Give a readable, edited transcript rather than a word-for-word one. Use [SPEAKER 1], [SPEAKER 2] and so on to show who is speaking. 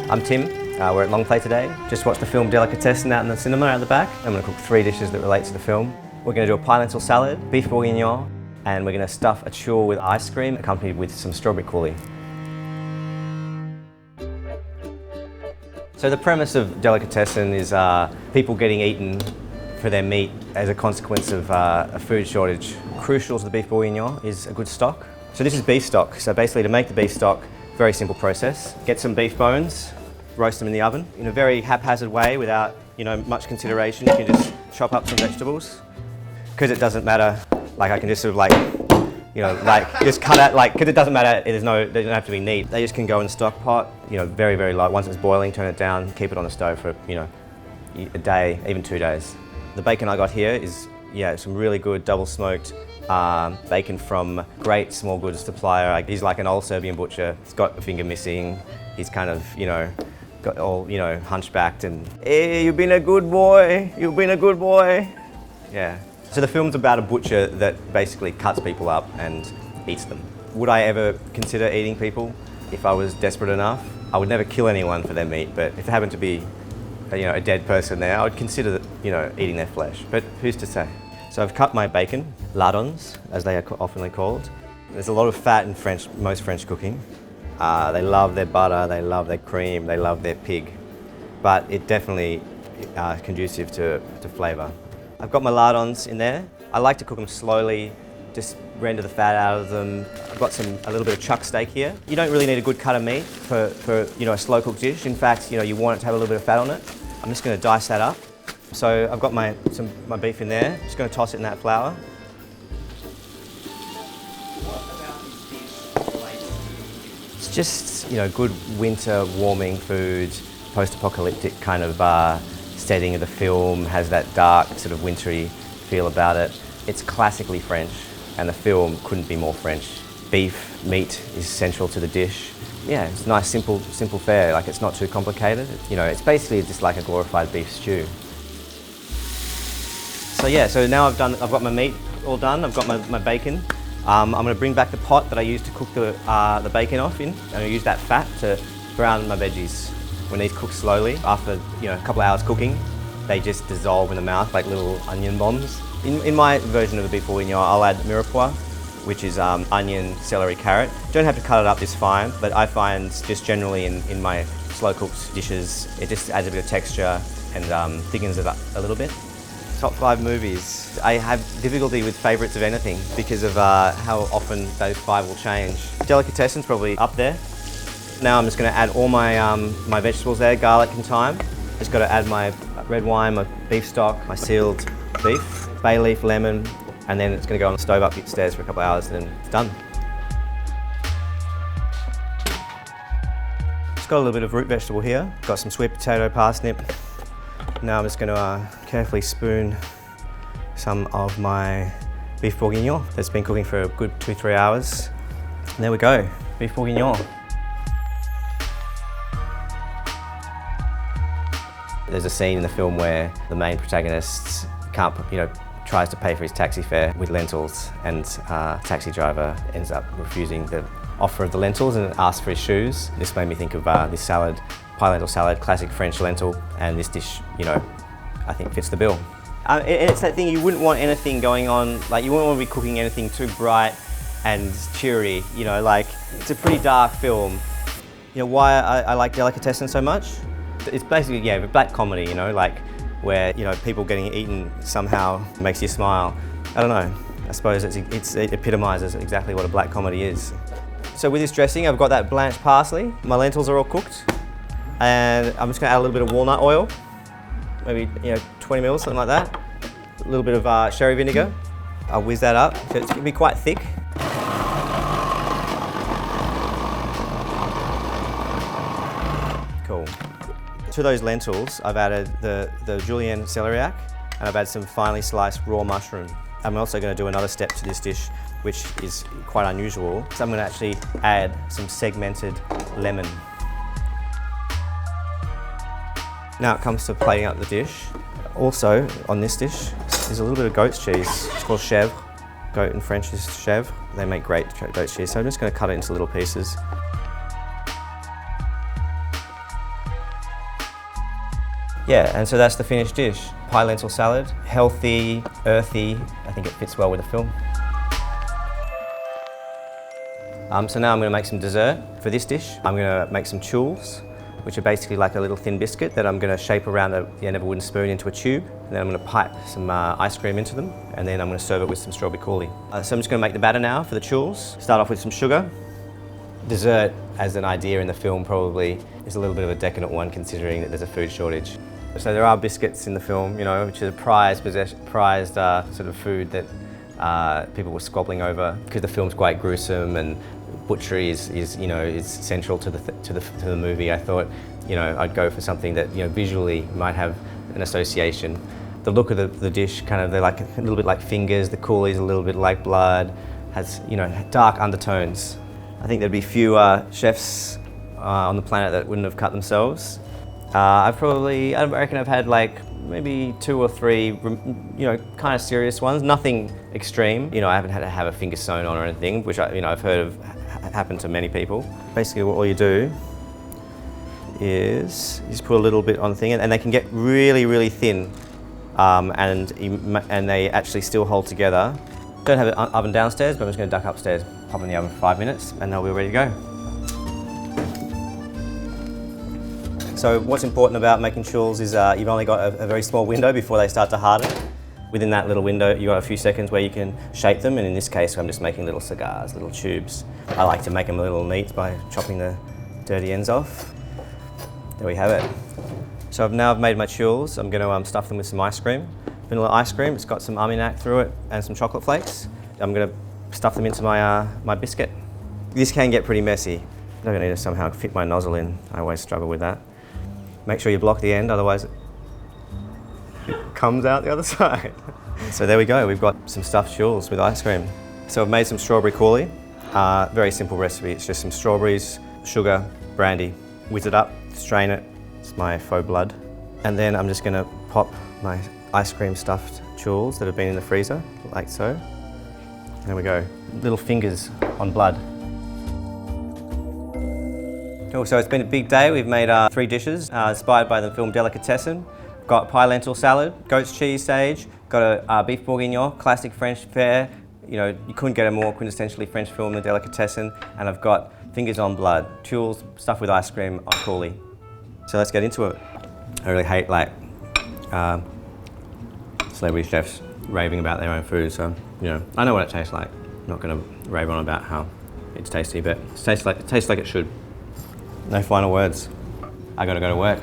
[SPEAKER 1] I'm Tim. We're at Longplay today. Just watched the film Delicatessen out in the cinema out the back. I'm going to cook 3 dishes that relate to the film. We're going to do a pie lentil salad, beef bourguignon, and we're going to stuff a chur with ice cream accompanied with some strawberry coulis. So the premise of Delicatessen is people getting eaten for their meat as a consequence of a food shortage. Crucial to the beef bourguignon is a good stock. So this is beef stock. So basically to make the beef stock, very simple process. Get some beef bones, roast them in the oven in a very haphazard way without much consideration. You can just chop up some vegetables. Because it doesn't matter, like I can just sort of just cut out, because it doesnesn't matter, they don't have to be neat. They just can go in the stock pot, very, very light. Once it's boiling, turn it down, keep it on the stove for, a day, even 2 days. The bacon I got here is, some really good double smoked bacon from great small goods supplier. He's like an old Serbian butcher. He's got a finger missing. He's kind of, got all, hunchbacked and, hey, you've been a good boy, you've been a good boy. Yeah. So the film's about a butcher that basically cuts people up and eats them. Would I ever consider eating people if I was desperate enough? I would never kill anyone for their meat, but if there happened to be a dead person there, I would consider eating their flesh, but who's to say? So I've cut my bacon, lardons, as they are often called. There's a lot of fat in most French cooking. They love their butter, they love their cream, they love their pig, but it definitely is conducive to flavour. I've got my lardons in there. I like to cook them slowly, just render the fat out of them. I've got a little bit of chuck steak here. You don't really need a good cut of meat for a slow cooked dish. In fact, you want it to have a little bit of fat on it. I'm just going to dice that up. So I've got my beef in there. Just going to toss it in that flour. It's just good winter warming food, post-apocalyptic kind of setting of the film, has that dark sort of wintry feel about it. It's classically French, and the film couldn't be more French. Beef, meat is central to the dish. Yeah, it's nice, simple fare. Like, it's not too complicated. It's basically just like a glorified beef stew. So now I've got my meat all done. I've got my bacon. I'm going to bring back the pot that I used to cook the bacon off in. I'm going to use that fat to brown my veggies. When these cook slowly, after a couple of hours cooking, they just dissolve in the mouth like little onion bombs. In my version of the beef bourguignon, I'll add mirepoix, which is onion, celery, carrot. You don't have to cut it up this fine, but I find just generally in my slow cooked dishes, it just adds a bit of texture and thickens it up a little bit. Top 5 movies. I have difficulty with favourites of anything because of how often those 5 will change. Delicatessen's probably up there. Now I'm just going to add all my vegetables there, garlic and thyme. Just got to add my red wine, my beef stock, my sealed beef, bay leaf, lemon, and then it's going to go on the stove upstairs for a couple of hours and then it's done. Just got a little bit of root vegetable here. Got some sweet potato, parsnip. Now I'm just going to carefully spoon some of my beef bourguignon that's been cooking for a good 2-3 hours. And there we go, beef bourguignon. There's a scene in the film where the main protagonist tries to pay for his taxi fare with lentils, and taxi driver ends up refusing the offer of the lentils and asks for his shoes. This made me think of this salad, pie lentil salad, classic French lentil, and this dish, I think fits the bill. It's that thing, you wouldn't want anything going on, like you wouldn't want to be cooking anything too bright and cheery, it's a pretty dark film. Why I like Delicatessen so much? It's basically, black comedy, where, people getting eaten somehow makes you smile. I don't know, I suppose it epitomises exactly what a black comedy is. So with this dressing, I've got that blanched parsley. My lentils are all cooked. And I'm just gonna add a little bit of walnut oil, maybe 20 mils, something like that. A little bit of sherry vinegar. I'll whiz that up, so it's gonna be quite thick. Cool. To those lentils, I've added the julienne celeriac, and I've added some finely sliced raw mushroom. I'm also going to do another step to this dish, which is quite unusual. So I'm going to actually add some segmented lemon. Now it comes to plating up the dish. Also, on this dish, there's a little bit of goat's cheese. It's called chèvre. Goat in French is chèvre. They make great goat's cheese, so I'm just going to cut it into little pieces. Yeah, and so that's the finished dish. Pie lentil salad, healthy, earthy. I think it fits well with the film. So now I'm going to make some dessert for this dish. I'm going to make some choules, which are basically like a little thin biscuit that I'm going to shape around the end of a wooden spoon into a tube. And then I'm going to pipe some ice cream into them, and then I'm going to serve it with some strawberry coulis. So I'm just going to make the batter now for the choules. Start off with some sugar. Dessert, as an idea in the film, probably is a little bit of a decadent one considering that there's a food shortage. So there are biscuits in the film, you know, which is a prized sort of food that people were squabbling over because the film's quite gruesome and butchery is central to the movie. I thought, you know, I'd go for something that, you know, visually might have an association. The look of the dish, they're like a little bit like fingers. The coulis a little bit like blood. Has, you know, dark undertones. I think there'd be few chefs on the planet that wouldn't have cut themselves. I reckon I've had like maybe 2 or 3, you know, kind of serious ones. Nothing extreme. You know, I haven't had to have a finger sewn on or anything, which I've heard of happen to many people. Basically, all you do is you just put a little bit on the thing, and they can get really, really thin, and they actually still hold together. Don't have an oven downstairs, but I'm just going to duck upstairs, pop in the oven for 5 minutes, and they'll be ready to go. So what's important about making choules is you've only got a very small window before they start to harden. Within that little window, you've got a few seconds where you can shape them, and in this case, I'm just making little cigars, little tubes. I like to make them a little neat by chopping the dirty ends off. There we have it. So I've made my choules. I'm going to stuff them with some ice cream. Vanilla ice cream, it's got some arminac through it and some chocolate flakes. I'm going to stuff them into my biscuit. This can get pretty messy. I'm going to need to somehow fit my nozzle in. I always struggle with that. Make sure you block the end, otherwise it comes out the other side. So there we go, we've got some stuffed choules with ice cream. So I've made some strawberry coulis. Very simple recipe, it's just some strawberries, sugar, brandy. Whiz it up, strain it, it's my faux blood. And then I'm just going to pop my ice cream stuffed choules that have been in the freezer, like so. There we go, little fingers on blood. Cool, so it's been a big day. We've made 3 dishes inspired by the film Delicatessen. Got pie lentil salad, goat's cheese sage, got a beef bourguignon, classic French fare. You know, you couldn't get a more quintessentially French film than Delicatessen. And I've got fingers on blood, choules stuffed with ice cream on coulis. So let's get into it. I really hate celebrity chefs raving about their own food, so, you know, I know what it tastes like. I'm not going to rave on about how it's tasty, but it tastes like it should. No final words. I gotta go to work.